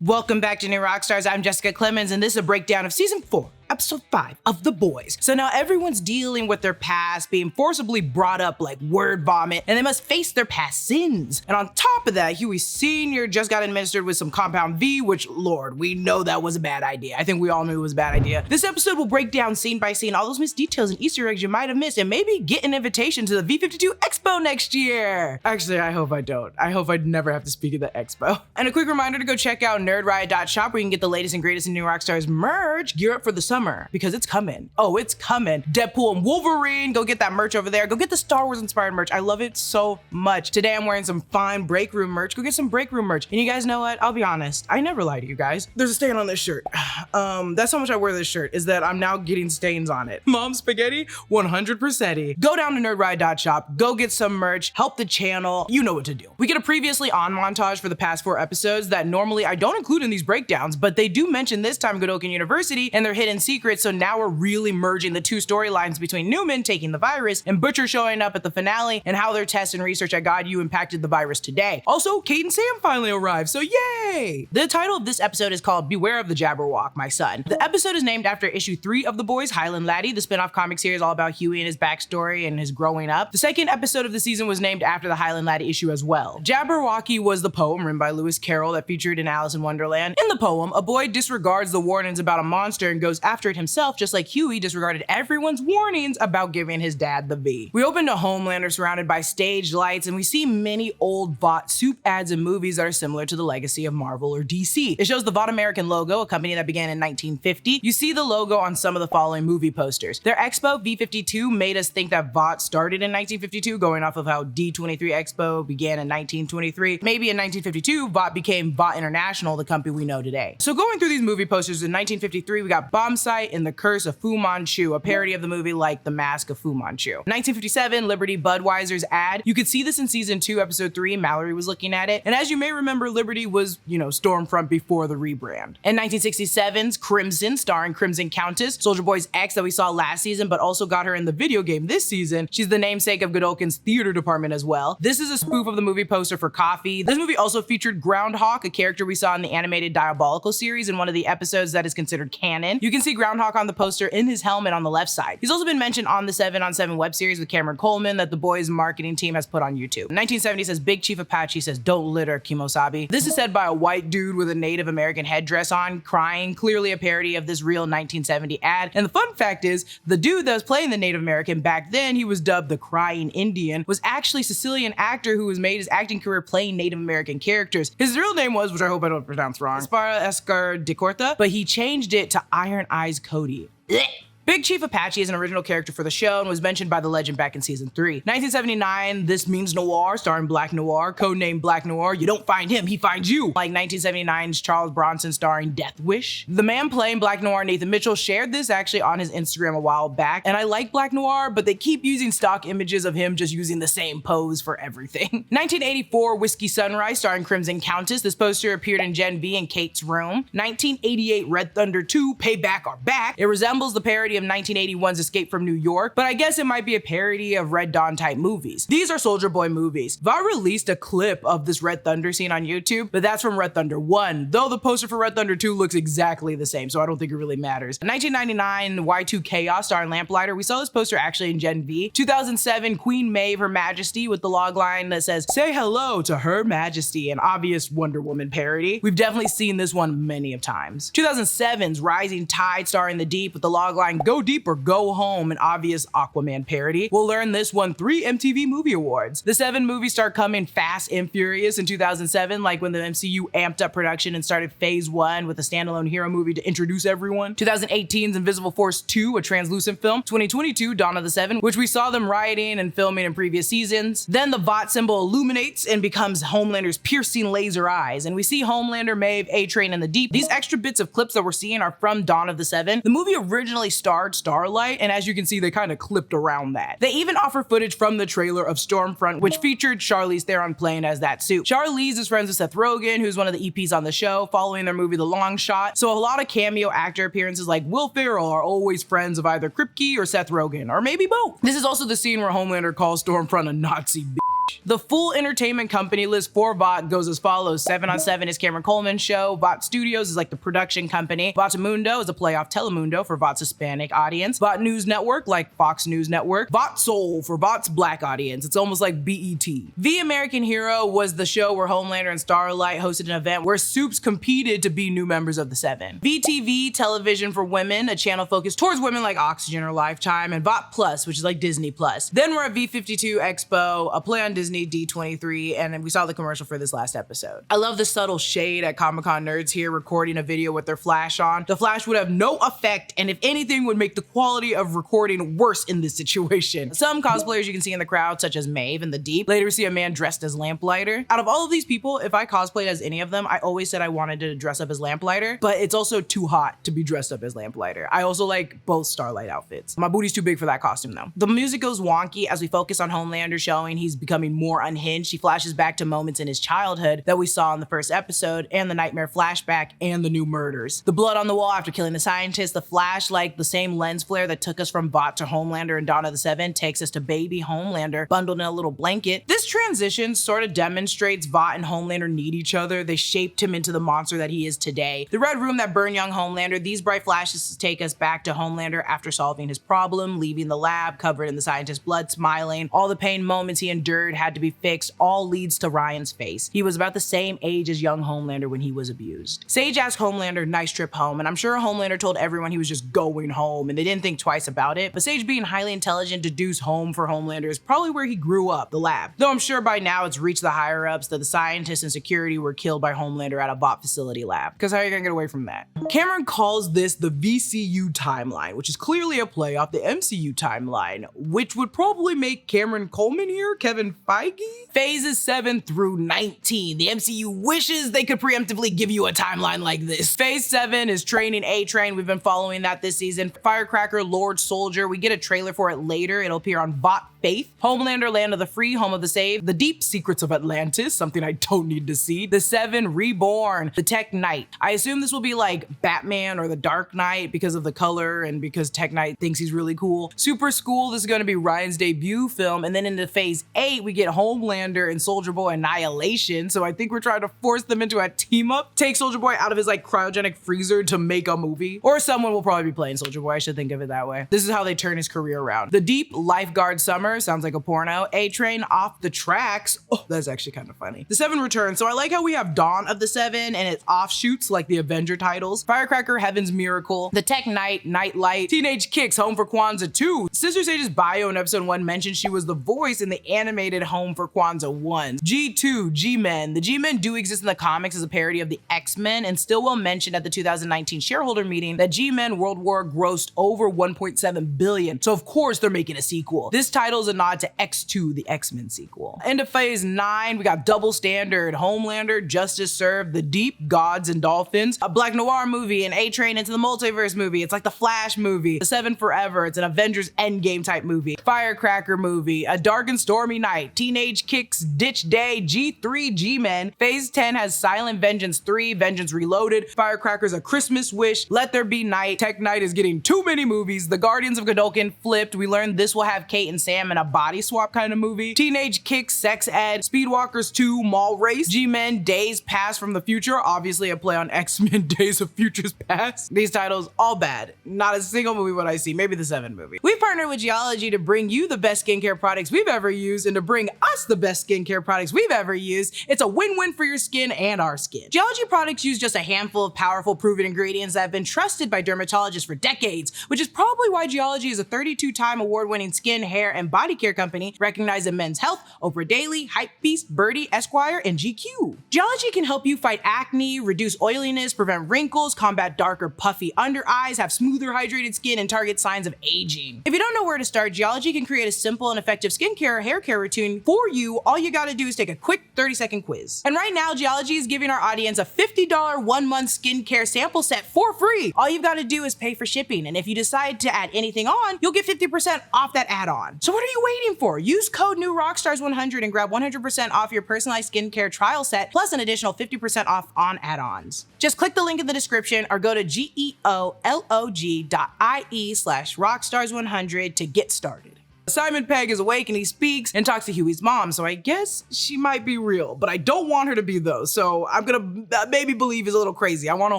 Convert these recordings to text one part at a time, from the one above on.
Welcome back to New Rockstars. I'm Jessica Clemons, and this is a breakdown of Season 4, Episode 5 of The Boys. So now everyone's dealing with their past, being forcibly brought up like word vomit, and they must face their past sins. And on top of that, Hughie Sr. just got administered with some compound V, which, Lord, we know that was a bad idea. I think we all knew it was a bad idea. This episode will break down scene by scene all those missed details and Easter eggs you might have missed, and maybe get an invitation to the V52 Expo next year. Actually, I hope I don't. I hope I'd never have to speak at the Expo. And a quick reminder to go check out nerdriot.shop where you can get the latest and greatest in New Rockstars merch. Gear up for the summer, because it's coming. Oh, it's coming. Deadpool and Wolverine, go get that merch over there. Go get the Star Wars inspired merch. I love it so much. Today I'm wearing some fine break room merch. Go get some break room merch. And you guys know what? I'll be honest. I never lie to you guys. There's a stain on this shirt. That's how much I wear this shirt, is that I'm now getting stains on it. Mom spaghetti, 100%. Go down to nerdriot.shop. Go get some merch. Help the channel. You know what to do. We get a previously on montage for the past 4 episodes that normally I don't include in these breakdowns, but they do mention this time Godolkin University and their hidden secrets. So now we're really merging the 2 storylines between Newman taking the virus and Butcher showing up at the finale and how their tests and research at God U impacted the virus today. Also, Cate and Sam finally arrived, so yay! The title of this episode is called Beware of the Jabberwock, My Son. The episode is named after issue 3 of The Boys, Highland Laddie, the spin-off comic series all about Hughie and his backstory and his growing up. The second episode of the season was named after the Highland Laddie issue as well. Jabberwocky was the poem written by Lewis Carroll that featured in Alice in Wonderland. In the poem, a boy disregards the warnings about a monster and goes after it himself, just like Hughie disregarded everyone's warnings about giving his dad the V. We open to Homelander surrounded by stage lights, and we see many old Vought soup ads and movies that are similar to the legacy of Marvel or DC. It shows the Vought American logo, a company that began in 1950. You see the logo on some of the following movie posters. Their Expo, V52, made us think that Vought started in 1952, going off of how D23 Expo began in 1923. Maybe in 1952, Vought became Vought International, the company we know today. So going through these movie posters, in 1953, we got Bomb Sight and The Curse of Fu Manchu, a parody of the movie like The Mask of Fu Manchu. 1957, Liberty Budweiser's ad. You could see this in season 2, episode 3. Mallory was looking at it. And as you may remember, Liberty was, Stormfront before the rebrand. In 1967's Crimson, starring Crimson Countess, Soldier Boy's ex that we saw last season, but also got her in the video game this season. She's the namesake of Godolkin's theater department as well. This is a spoof of the movie poster for Coffee. This movie also featured Groundhog, a character we saw in the animated Diabolical series in one of the episodes that is considered canon. You can see Groundhog on the poster in his helmet on the left side. He's also been mentioned on the 7 on 7 web series with Cameron Coleman that the Boys marketing team has put on YouTube. 1970 says Big Chief Apache says, "Don't litter, Kimosabi." This is said by a white dude with a Native American headdress on, crying, clearly a parody of this real 1970 ad. And the fun fact is, the dude that was playing the Native American back then, he was dubbed the Crying Indian, was actually a Sicilian actor who was made his acting career playing Native American characters. His real name was, which I hope I don't pronounce wrong, Spara Escar de Corta, but he changed it to Iron Eyes Cody. Blech. Big Chief Apache is an original character for the show and was mentioned by the legend back in season 3. 1979, This Means Noir, starring Black Noir, codenamed Black Noir. You don't find him, he finds you. Like 1979's Charles Bronson starring Death Wish. The man playing Black Noir, Nathan Mitchell, shared this actually on his Instagram a while back. And I like Black Noir, but they keep using stock images of him just using the same pose for everything. 1984, Whiskey Sunrise, starring Crimson Countess. This poster appeared in Gen V in Kate's room. 1988, Red Thunder 2, Payback Are Back. It resembles the parody of 1981's Escape from New York, but I guess it might be a parody of Red Dawn type movies. These are Soldier Boy movies. Vought released a clip of this Red Thunder scene on YouTube, but that's from Red Thunder 1, though the poster for Red Thunder 2 looks exactly the same, so I don't think it really matters. 1999, Y2 Chaos, starring Lamplighter. We saw this poster actually in Gen V. 2007, Queen Maeve, Her Majesty, with the logline that says, "Say hello to Her Majesty," an obvious Wonder Woman parody. We've definitely seen this one many of times. 2007's Rising Tide, starring The Deep, with the logline, "Go deep or go home," an obvious Aquaman parody. We'll learn this won 3 MTV Movie Awards. The 7 movies start coming fast and furious in 2007, like when the MCU amped up production and started phase 1 with a standalone hero movie to introduce everyone. 2018's Invisible Force 2, a translucent film. 2022, Dawn of the Seven, which we saw them rioting and filming in previous seasons. Then the Vought symbol illuminates and becomes Homelander's piercing laser eyes, and we see Homelander, Maeve, A-Train, and the Deep. These extra bits of clips that we're seeing are from Dawn of the Seven. The movie originally starred Starlight, and as you can see, they kind of clipped around that. They even offer footage from the trailer of Stormfront, which featured Charlize Theron playing as that suit. Charlize is friends with Seth Rogen, who's one of the EPs on the show, following their movie The Long Shot. So a lot of cameo actor appearances like Will Ferrell are always friends of either Kripke or Seth Rogen, or maybe both. This is also the scene where Homelander calls Stormfront a Nazi bitch. Sage. The full entertainment company list for Vought goes as follows. 7 on 7 is Cameron Coleman's show. Vought Studios is like the production company. Voughtmundo is a play off Telemundo for Vought's Hispanic audience. Vought News Network, like Fox News Network. Vought Soul for Vought's Black audience. It's almost like BET. The American Hero was the show where Homelander and Starlight hosted an event where Supes competed to be new members of the Seven. VTV, Television for Women, a channel focused towards women like Oxygen or Lifetime, and Vought Plus, which is like Disney Plus. Then we're at V52 Expo, a play on Disney D23, and we saw the commercial for this last episode. I love the subtle shade at Comic-Con nerds here recording a video with their flash on. The flash would have no effect, and if anything would make the quality of recording worse in this situation. Some cosplayers you can see in the crowd, such as Maeve in The Deep, later see a man dressed as Lamplighter. Out of all of these people, if I cosplayed as any of them, I always said I wanted to dress up as Lamplighter, but it's also too hot to be dressed up as Lamplighter. I also like both Starlight outfits. My booty's too big for that costume though. The music goes wonky as we focus on Homelander, showing he's becoming more unhinged. He flashes back to moments in his childhood that we saw in the first episode, and the nightmare flashback, and the new murders. The blood on the wall after killing the scientist, the flash, like the same lens flare that took us from Vought to Homelander and Dawn of the Seven, takes us to baby Homelander bundled in a little blanket. This transition sort of demonstrates Vought and Homelander need each other. They shaped him into the monster that he is today. The red room that burned young Homelander, these bright flashes take us back to Homelander after solving his problem, leaving the lab covered in the scientist's blood, smiling. All the pain moments he endured had to be fixed. All leads to Ryan's face. He was about the same age as young Homelander when he was abused. Sage asked Homelander, nice trip home, and I'm sure Homelander told everyone he was just going home and they didn't think twice about it, but Sage being highly intelligent deduced home for Homelander is probably where he grew up, the lab. Though I'm sure by now it's reached the higher ups that the scientists and security were killed by Homelander at a Vought facility lab. Because how are you gonna get away from that? Cameron calls this the VCU timeline, which is clearly a play off the MCU timeline, which would probably make Cameron Coleman here Kevin Feige? Phases 7 through 19. The MCU wishes they could preemptively give you a timeline like this. Phase 7 is training A-Train. We've been following that this season. Firecracker, Lord Soldier. We get a trailer for it later. It'll appear on Vought Faith. Homelander, Land of the Free, Home of the Saved. The Deep Secrets of Atlantis, something I don't need to see. The Seven Reborn. The Tech Knight. I assume this will be like Batman or the Dark Knight because of the color and because Tech Knight thinks he's really cool. Super School, this is going to be Ryan's debut film. And then into Phase 8, we get Homelander and Soldier Boy Annihilation. So I think we're trying to force them into a team up. Take Soldier Boy out of his like cryogenic freezer to make a movie. Or someone will probably be playing Soldier Boy. I should think of it that way. This is how they turn his career around. The Deep, Lifeguard Summer, sounds like a porno. A-Train, Off the Tracks. Oh, that's actually kind of funny. The Seven return. So I like how we have Dawn of the Seven and its offshoots like the Avenger titles. Firecracker, Heaven's Miracle. The Tech Knight, Nightlight. Teenage Kicks, Home for Kwanzaa 2. Sister Sage's bio in episode 1 mentioned she was the voice in the animated Home for Kwanzaa 1. G2, G-Men. The G-Men do exist in the comics as a parody of the X-Men, and Stillwell mentioned at the 2019 shareholder meeting that G-Men World War grossed over 1.7 billion. So of course they're making a sequel. This title is a nod to X2, the X-Men sequel. Into Phase 9, we got Double Standard, Homelander, Justice Served, The Deep, Gods and Dolphins, a Black Noir movie, an A-Train into the Multiverse movie. It's like the Flash movie. The Seven Forever. It's an Avengers Endgame type movie. Firecracker movie, A Dark and Stormy Night, Teenage Kicks, Ditch Day, G3, G-Men. Phase 10 has Silent Vengeance 3, Vengeance Reloaded, Firecracker's A Christmas Wish, Let There Be Night. Tech Knight is getting too many movies. The Guardians of Godolphin flipped. We learned this will have Cate and Sam in a body swap kind of movie. Teenage Kicks, Sex Ed, Speedwalkers 2, Mall Race, G-Men, Days Past from the Future, obviously a play on X-Men Days of Futures Past. These titles, all bad. Not a single movie would I see, maybe the Seven movie. We've partnered with Geology to bring you the best skincare products we've ever used and to bring us the best skincare products we've ever used. It's a win-win for your skin and our skin. Geology products use just a handful of powerful proven ingredients that have been trusted by dermatologists for decades, which is probably why Geology is a 32-time award-winning skin, hair, and body care company recognized in Men's Health, Oprah Daily, Hypebeast, Birdie, Esquire, and GQ. Geology can help you fight acne, reduce oiliness, prevent wrinkles, combat darker, puffy under eyes, have smoother, hydrated skin, and target signs of aging. If you don't know where to start, Geology can create a simple and effective skincare or hair care routine for you. All you gotta do is take a quick 30-second quiz. And right now, Geology is giving our audience a $50 1-month skincare sample set for free. All you've gotta do is pay for shipping, and if you decide to add anything on, you'll get 50% off that add-on. So what are you waiting for? Use code new Rockstars100 and grab 100% off your personalized skincare trial set, plus an additional 50% off on add-ons. Just click the link in the description or go to geolog.ie/rockstars100 to get started. Simon Pegg is awake and he speaks and talks to Hughie's mom, so I guess she might be real, but I don't want her to be though, so I'm gonna maybe believe he's a little crazy. I want to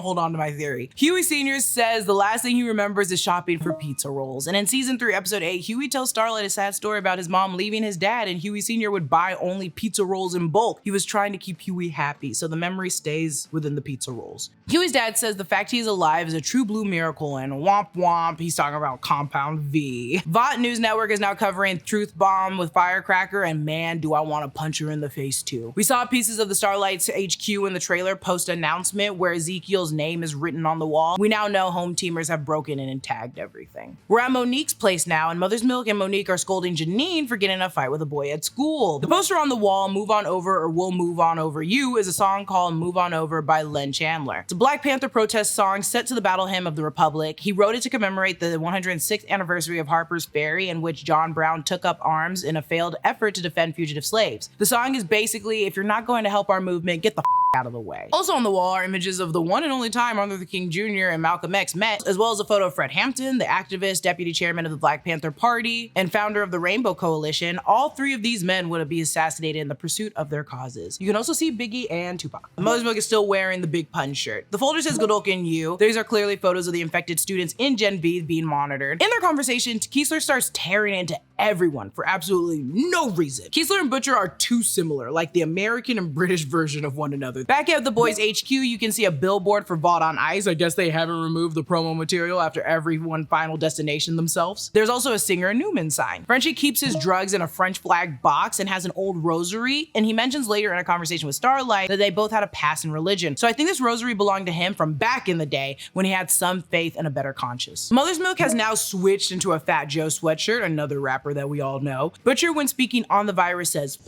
hold on to my theory. Hughie Sr. says the last thing he remembers is shopping for pizza rolls, and in season 3, episode 8, Hughie tells Starlight a sad story about his mom leaving his dad, and Hughie Sr. would buy only pizza rolls in bulk. He was trying to keep Hughie happy, so the memory stays within the pizza rolls. Hughie's dad says the fact he's alive is a true blue miracle, and womp womp, he's talking about Compound V. Vought News Network is now covering Truth Bomb with Firecracker, and man, do I want to punch her in the face too. We saw pieces of the Starlight's HQ in the trailer post-announcement where Ezekiel's name is written on the wall. We now know home teamers have broken in and tagged everything. We're at Monique's place now, and Mother's Milk and Monique are scolding Janine for getting in a fight with a boy at school. The poster on the wall, Move On Over or We'll Move On Over You, is a song called Move On Over by Len Chandler. It's a Black Panther protest song set to the battle hymn of the Republic. He wrote it to commemorate the 106th anniversary of Harper's Ferry, in which John Brown took up arms in a failed effort to defend fugitive slaves. The song is basically, if you're not going to help our movement, get the out of the way. Also on the wall are images of the one and only time Martin Luther King Jr. and Malcolm X met, as well as a photo of Fred Hampton, the activist, deputy chairman of the Black Panther Party, and founder of the Rainbow Coalition. All 3 of these men would be assassinated in the pursuit of their causes. You can also see Biggie and Tupac. Mother's Milk is still wearing the big pun shirt. The folder says Godolkin U. These are clearly photos of the infected students in Gen V being monitored. In their conversation, Keesler starts tearing into everyone for absolutely no reason. Keesler and Butcher are too similar, like the American and British version of one another. Back at the boys' HQ, you can see a billboard for Vought on Ice. I guess they haven't removed the promo material after every one Final Destination themselves. There's also a Singer and Newman sign. Frenchie keeps his drugs in a French flag box and has an old rosary, and he mentions later in a conversation with Starlight that they both had a past in religion. So I think this rosary belonged to him from back in the day when he had some faith and a better conscience. Mother's Milk has now switched into a Fat Joe sweatshirt, another rapper that we all know. Butcher, when speaking on the virus, says,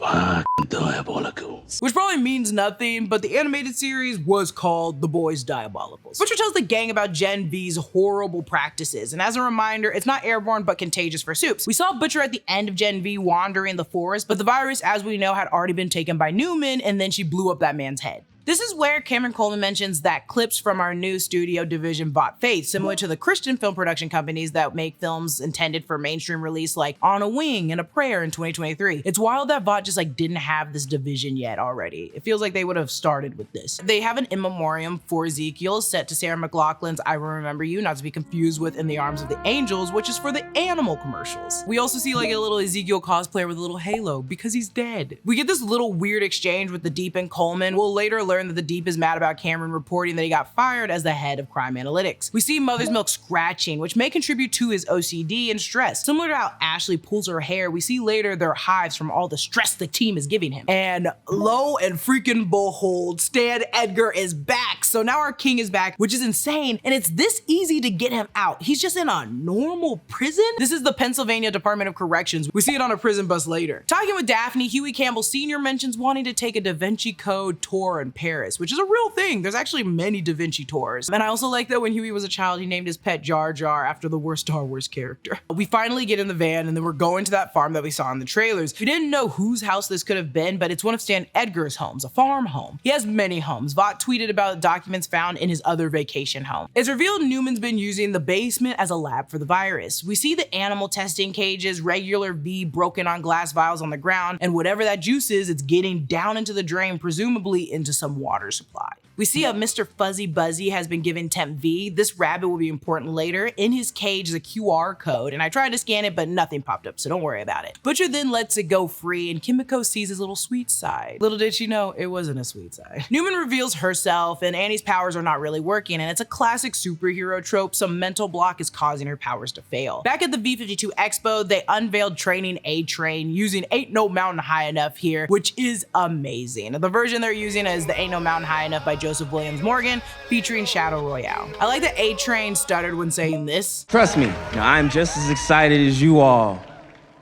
diabolical, which probably means nothing, but the animated series was called The Boys Diabolicals. Butcher tells the gang about Gen V's horrible practices, and as a reminder, it's not airborne but contagious for Supes. We saw Butcher at the end of Gen V wandering the forest, but the virus, as we know, had already been taken by Newman, and then she blew up that man's head. This is where Cameron Coleman mentions that clips from our new studio division bought faith, similar to the Christian film production companies that make films intended for mainstream release like On a Wing and A Prayer in 2023. It's wild that Vought just didn't have this division yet already. It feels like they would have started with this. They have an in memoriam for Ezekiel set to Sarah McLachlan's I Will Remember You, not to be confused with In the Arms of the Angels, which is for the animal commercials. We also see a little Ezekiel cosplayer with a little halo because he's dead. We get this little weird exchange with the Deep and Coleman. We'll later learn that the Deep is mad about Cameron reporting that he got fired as the head of crime analytics. We see Mother's Milk scratching, which may contribute to his OCD and stress. Similar to how Ashley pulls her hair, we see later there are hives from all the stress the team is giving him. And lo and freaking behold, Stan Edgar is back. So now our king is back, which is insane, and it's this easy to get him out. He's just in a normal prison? This is the Pennsylvania Department of Corrections. We see it on a prison bus later. Talking with Daphne, Hughie Campbell Sr. mentions wanting to take a Da Vinci Code tour in Paris, which is a real thing. There's actually many Da Vinci tours. And I also like that when Hughie was a child, he named his pet Jar Jar after the worst Star Wars character. We finally get in the van and then we're going to that farm that we saw in the trailers. We didn't know whose house this could have been, but it's one of Stan Edgar's homes, a farm home. He has many homes. Vought tweeted about documents found in his other vacation home. It's revealed Newman's been using the basement as a lab for the virus. We see the animal testing cages, regular V broken on glass vials on the ground, and whatever that juice is, it's getting down into the drain, presumably into some water supply. We see a Mr. Fuzzy Buzzy has been given Temp V. This rabbit will be important later. In his cage is a QR code, and I tried to scan it, but nothing popped up, so don't worry about it. Butcher then lets it go free, and Kimiko sees his little sweet side. Little did she know, it wasn't a sweet side. Newman reveals herself, and Annie's powers are not really working, and it's a classic superhero trope. Some mental block is causing her powers to fail. Back at the V52 Expo, they unveiled Training A-Train using Ain't No Mountain High Enough here, which is amazing. The version they're using is the Ain't No Mountain High Enough by Joseph Williams Morgan, featuring Shadow Royale. I like that A-Train stuttered when saying this. Trust me, I'm just as excited as you all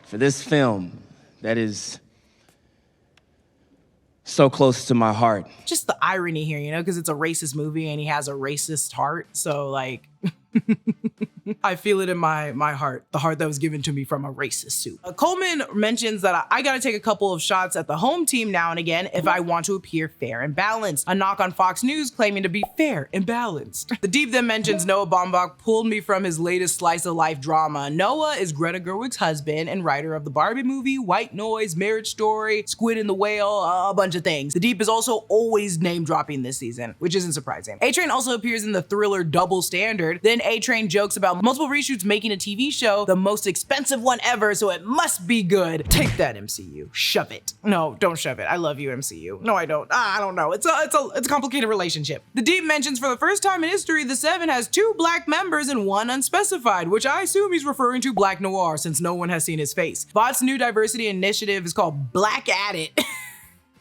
for this film that is so close to my heart. Just the irony here, because it's a racist movie and he has a racist heart, so I feel it in my heart, the heart that was given to me from a racist suit. Coleman mentions that I gotta take a couple of shots at the home team now and again if I want to appear fair and balanced. A knock on Fox News claiming to be fair and balanced. The Deep then mentions Noah Baumbach pulled me from his latest slice of life drama. Noah is Greta Gerwig's husband and writer of the Barbie movie, White Noise, Marriage Story, Squid and the Whale, a bunch of things. The Deep is also always name dropping this season, which isn't surprising. A-Train also appears in the thriller Double Standard. Then A-Train jokes about multiple reshoots making a TV show, the most expensive one ever, so it must be good. Take that, MCU. Shove it. No, don't shove it. I love you, MCU. No, I don't. I don't know. It's a complicated relationship. The Deep mentions for the first time in history, the Seven has 2 black members and 1 unspecified, which I assume he's referring to Black Noir since no one has seen his face. Vought's new diversity initiative is called Black at It.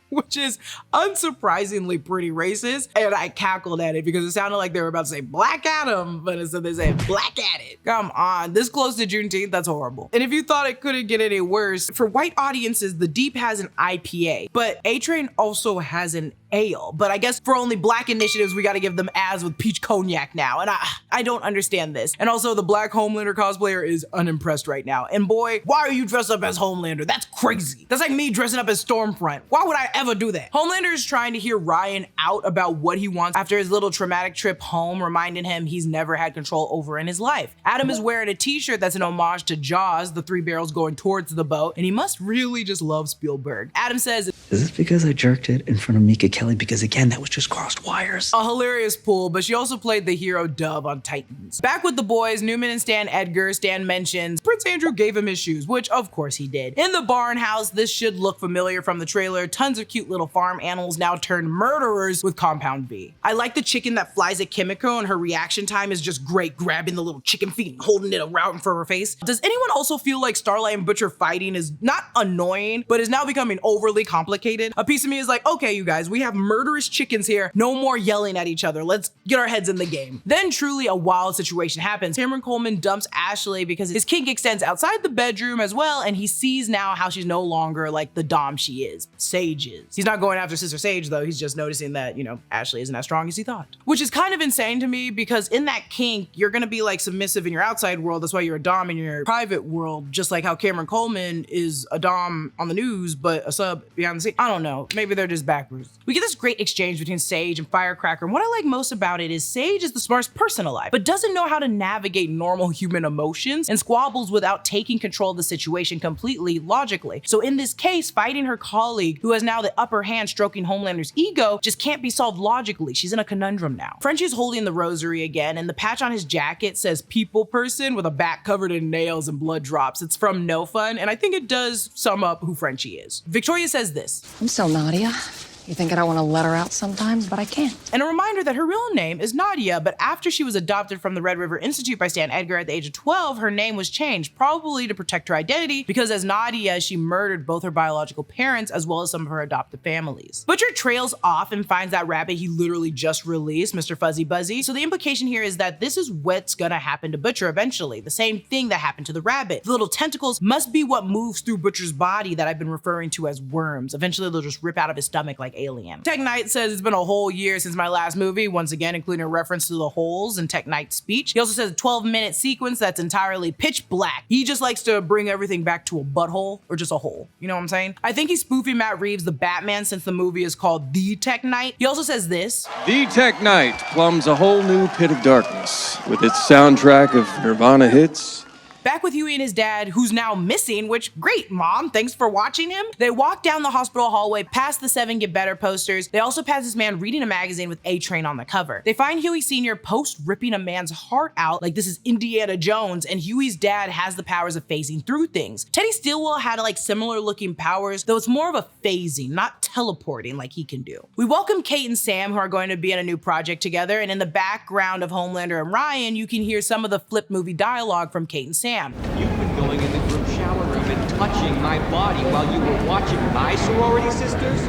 Which is unsurprisingly pretty racist, and I cackled at it because it sounded like they were about to say Black Adam, but instead they said Black at It. Come on, this close to Juneteenth, that's horrible. And if you thought it couldn't get any worse, for white audiences, The Deep has an IPA, but A-Train also has an ale. But I guess for only black initiatives, we gotta give them ads with peach cognac now, and I don't understand this. And also, the black Homelander cosplayer is unimpressed right now. And boy, why are you dressed up as Homelander? That's crazy. That's like me dressing up as Stormfront. Why would I ever do that? Homelander is trying to hear Ryan out about what he wants after his little traumatic trip home, reminding him he's never had control over in his life. Adam is wearing a t-shirt that's an homage to Jaws, the 3 barrels going towards the boat, and he must really just love Spielberg. Adam says, "Is this because I jerked it in front of Mika Kelly? Because again, that was just crossed wires." A hilarious pull, but she also played the hero Dove on Titans. Back with the boys, Newman and Stan Edgar. Stan mentions Prince Andrew gave him his shoes, which of course he did. In the barn house, this should look familiar from the trailer. Tons of cute little farm animals now turned murderers with Compound V. I like the chicken that flies at Kimiko, and her reaction time is just great, grabbing the little chicken feet and holding it around for her face. Does anyone also feel like Starlight and Butcher fighting is not annoying, but is now becoming overly complicated? A piece of me is like, okay, you guys, we have murderous chickens here. No more yelling at each other. Let's get our heads in the game. Then truly a wild situation happens. Cameron Coleman dumps Ashley because his kink extends outside the bedroom as well, and he sees now how she's no longer like the dom she is. Sage is. He's not going after Sister Sage though. He's just noticing that, Ashley isn't as strong as he thought. Which is kind of insane to me because in that kink, you're gonna be like submissive in your outside world. That's why you're a dom in your private world, just like how Cameron Coleman is a dom on the news, but a sub behind the scenes. I don't know. Maybe they're just backwards. We get this great exchange between Sage and Firecracker, and what I like most about it is Sage is the smartest person alive, but doesn't know how to navigate normal human emotions and squabbles without taking control of the situation completely logically. So in this case, fighting her colleague, who has now the upper hand stroking Homelander's ego, just can't be solved logically. She's in a conundrum now. Frenchie's holding the rosary again, and the patch on his jacket says people person with a back covered in nails and blood drops. It's from No Fun, and I think it does sum up who Frenchie is. Victoria says this: "I'm so Nadia. You think I don't want to let her out sometimes, but I can't." And a reminder that her real name is Nadia, but after she was adopted from the Red River Institute by Stan Edgar at the age of 12, her name was changed, probably to protect her identity, because as Nadia, she murdered both her biological parents as well as some of her adopted families. Butcher trails off and finds that rabbit he literally just released, Mr. Fuzzy Buzzy. So the implication here is that this is what's gonna happen to Butcher eventually, the same thing that happened to the rabbit. The little tentacles must be what moves through Butcher's body that I've been referring to as worms. Eventually they'll just rip out of his stomach like Alien. Tech Knight says it's been a whole year since my last movie, once again including a reference to the holes in Tech Knight's speech. He also says a 12-minute sequence that's entirely pitch black. He just likes to bring everything back to a butthole or just a hole. You know what I'm saying? I think he's spoofing Matt Reeves' The Batman since the movie is called The Tech Knight. He also says this: The Tech Knight plumbs a whole new pit of darkness with its soundtrack of Nirvana hits. Back with Hughie and his dad, who's now missing, which, great, Mom, thanks for watching him. They walk down the hospital hallway past the 7 Get Better posters. They also pass this man reading a magazine with A-Train on the cover. They find Hughie Sr. post ripping a man's heart out like this is Indiana Jones, and Hughie's dad has the powers of phasing through things. Teddy Stillwell had like similar looking powers, though it's more of a phasing, not teleporting like he can do. We welcome Cate and Sam, who are going to be in a new project together, and in the background of Homelander and Ryan, you can hear some of the Flip movie dialogue from Cate and Sam. You've been going in the group shower room and touching my body while you were watching my sorority sisters?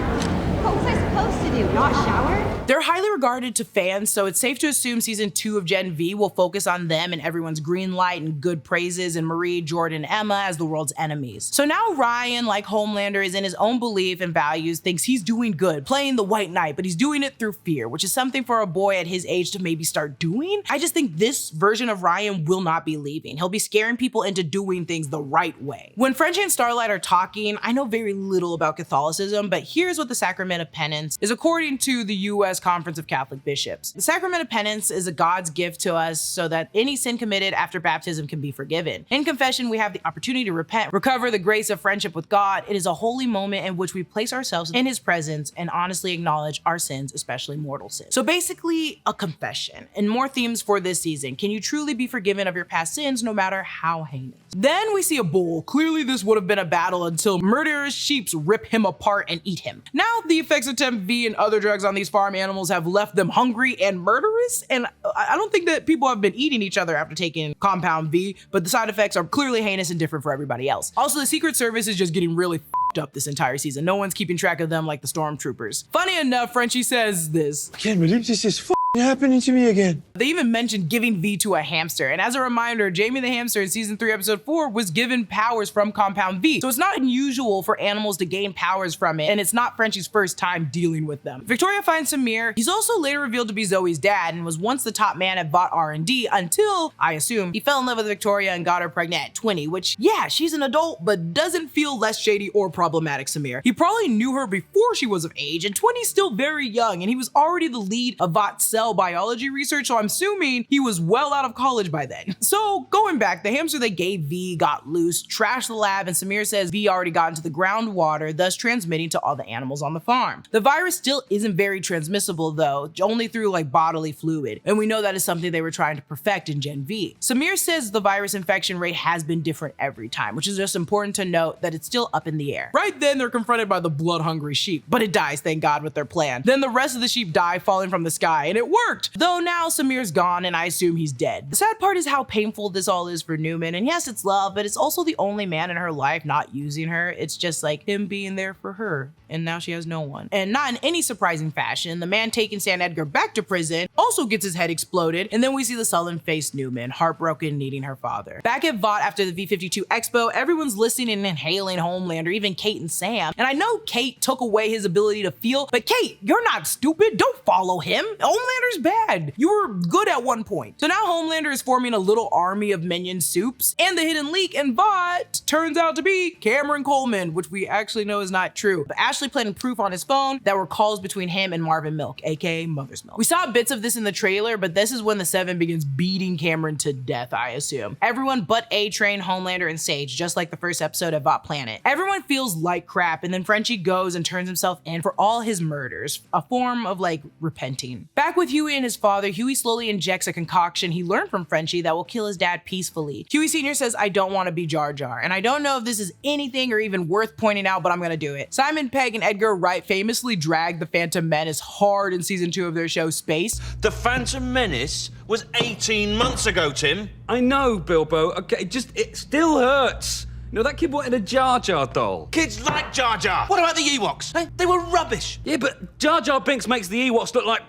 What was I supposed to do, not shower? They're highly regarded to fans, so it's safe to assume season 2 of Gen V will focus on them and everyone's green light and good praises, and Marie, Jordan, Emma as the world's enemies. So now Ryan, like Homelander, is in his own belief and values, thinks he's doing good, playing the White Knight, but he's doing it through fear, which is something for a boy at his age to maybe start doing. I just think this version of Ryan will not be leaving. He'll be scaring people into doing things the right way. When Frenchie and Starlight are talking, I know very little about Catholicism, but here's what the Sacrament of Penance is according to the U.S. Conference of Catholic Bishops. The Sacrament of Penance is a God's gift to us so that any sin committed after baptism can be forgiven. In confession, we have the opportunity to repent, recover the grace of friendship with God. It is a holy moment in which we place ourselves in his presence and honestly acknowledge our sins, especially mortal sins. So basically, a confession. And more themes for this season. Can you truly be forgiven of your past sins no matter how heinous? Then we see a bull. Clearly this would have been a battle until murderous sheeps rip him apart and eat him. Now the effects of Temp V and other drugs on these farm animals have left them hungry and murderous, and I don't think that people have been eating each other after taking Compound V, but the side effects are clearly heinous and different for everybody else. Also, the Secret Service is just getting really f***ed up this entire season. No one's keeping track of them like the stormtroopers. Funny enough, Frenchie says this. I can't believe this is happening to me again. They even mentioned giving V to a hamster. And as a reminder, Jamie the hamster in season 3, episode 4 was given powers from Compound V. So it's not unusual for animals to gain powers from it. And it's not Frenchie's first time dealing with them. Victoria finds Samir. He's also later revealed to be Zoe's dad and was once the top man at Vought R&D until, I assume, he fell in love with Victoria and got her pregnant at 20, which, yeah, she's an adult, but doesn't feel less shady or problematic Samir. He probably knew her before she was of age, and 20 is still very young, and he was already the lead of Vought's cell biology research, so I'm assuming he was well out of college by then. So going back, the hamster they gave V got loose, trashed the lab, and Samir says V already got into the groundwater, thus transmitting to all the animals on the farm. The virus still isn't very transmissible though, only through like bodily fluid, and we know that is something they were trying to perfect in Gen V. Samir says the virus infection rate has been different every time, which is just important to note that it's still up in the air. Right then, they're confronted by the blood-hungry sheep, but it dies, thank God, with their plan. Then the rest of the sheep die falling from the sky, and it worked! Though now Samir's gone and I assume he's dead. The sad part is how painful this all is for Newman, and yes, it's love, but it's also the only man in her life not using her. It's just like him being there for her, and now she has no one. And not in any surprising fashion, the man taking Stan Edgar back to prison also gets his head exploded, and then we see the sullen-faced Newman, heartbroken, needing her father. Back at Vought after the V52 Expo, everyone's listening and inhaling Homelander, even Cate and Sam. And I know Cate took away his ability to feel, but Cate, you're not stupid. Don't follow him. Homelander's bad. You were good at one point. So now Homelander is forming a little army of minion soups, and the hidden leak in Vought turns out to be Cameron Coleman, which we actually know is not true. But Ashley planted proof on his phone that were calls between him and Marvin Milk, aka Mother's Milk. We saw bits of this in the trailer, but this is when the Seven begins beating Cameron to death, I assume. Everyone but A-Train, Homelander, and Sage, just like the first episode of Vought Planet. Everyone feels like crap, and then Frenchie goes and turns himself in for all his murders, a form of like repenting. Back with Hughie and his father, Hughie slowly injects a concoction he learned from Frenchie that will kill his dad peacefully. Hughie Sr. says, I don't want to be Jar Jar, and I don't know if this is anything or even worth pointing out, but I'm gonna do it. Simon Pegg and Edgar Wright famously dragged the Phantom Menace hard in season 2 of their show Space. The Phantom Menace was 18 months ago, Tim. I know, Bilbo. Okay, it still hurts. You know, that kid wanted a Jar Jar doll. Kids like Jar Jar. What about the Ewoks? They were rubbish. Yeah, but Jar Jar Binks makes the Ewoks look like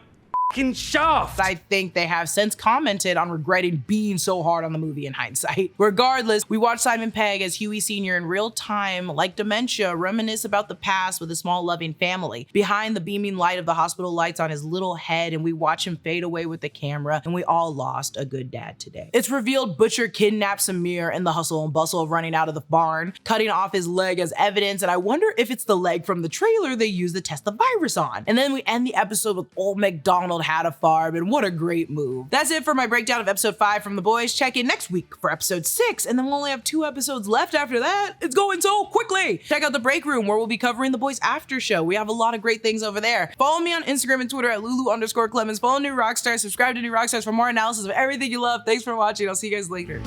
f***ing Shaft. I think they have since commented on regretting being so hard on the movie in hindsight. Regardless, we watch Simon Pegg as Hughie Sr. in real time, like dementia, reminisce about the past with a small loving family. Behind the beaming light of the hospital lights on his little head, and we watch him fade away with the camera, and we all lost a good dad today. It's revealed Butcher kidnapped Samir in the hustle and bustle of running out of the barn, cutting off his leg as evidence, and I wonder if it's the leg from the trailer they used to test the virus on. And then we end the episode with Old MacDonald had a farm, and what a great move. That's it for my breakdown of episode 5 from The Boys. Check in next week for episode 6, and then we'll only have 2 episodes left after that. It's going so quickly. Check out The Break Room, where we'll be covering The Boys after show. We have a lot of great things over there. Follow me on Instagram and Twitter at Lulu_Clemons. Follow New Rockstars. Subscribe to New Rockstars for more analysis of everything you love. Thanks for watching. I'll see you guys later.